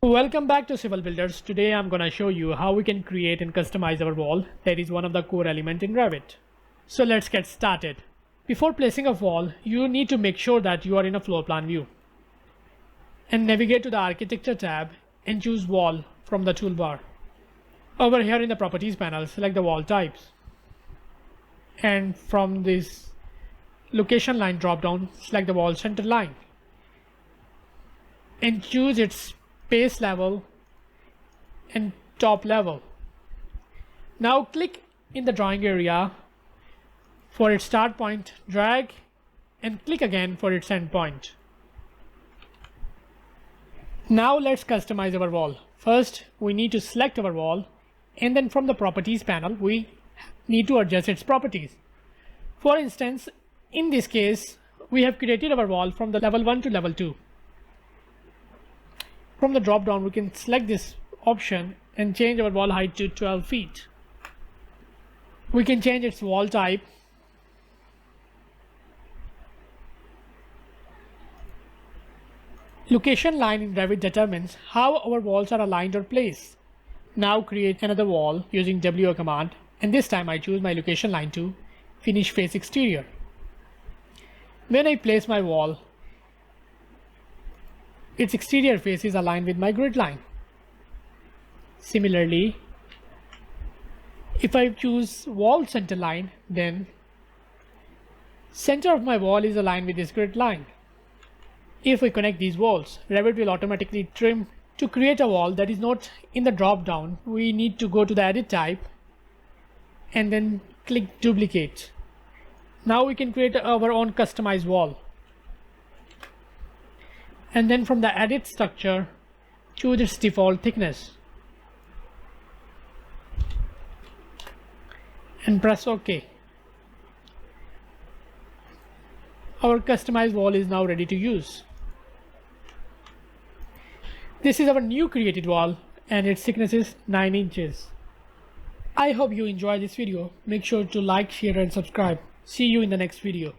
Welcome back to Civil Builders. Today I'm gonna show you how we can create and customize our wall. That is one of the core elements in Revit. So let's get started. Before placing a wall, you need to make sure that you are in a floor plan view. And navigate to the Architecture tab and choose Wall from the toolbar. Over here in the Properties panel, select the wall types. And from this Location line drop-down, select the wall center line. And choose its base level and top level. Now click in the drawing area for its start point, drag and click again for its end point. Now let's customize our wall. First we need to select our wall, and then from the properties panel we need to adjust its properties. For instance, in this case we have created our wall from the level 1 to level 2. From the drop down we can select this option and change our wall height to 12 feet. We can change its wall type. Location line in Revit determines how our walls are aligned or placed. Now create another wall using WO command, and this time I choose my location line to finish face exterior. When I place my wall, its exterior face is aligned with my grid line. Similarly, if I choose wall center line, then center of my wall is aligned with this grid line. If we connect these walls, Revit will automatically trim. To create a wall that is not in the drop down, we need to go to the edit type and then click duplicate. Now we can create our own customized wall. And then from the edit structure, choose its default thickness and press OK. Our customized wall is now ready to use. This is our new created wall and its thickness is 9 inches. I hope you enjoyed this video. Make sure to like, share and subscribe. See you in the next video.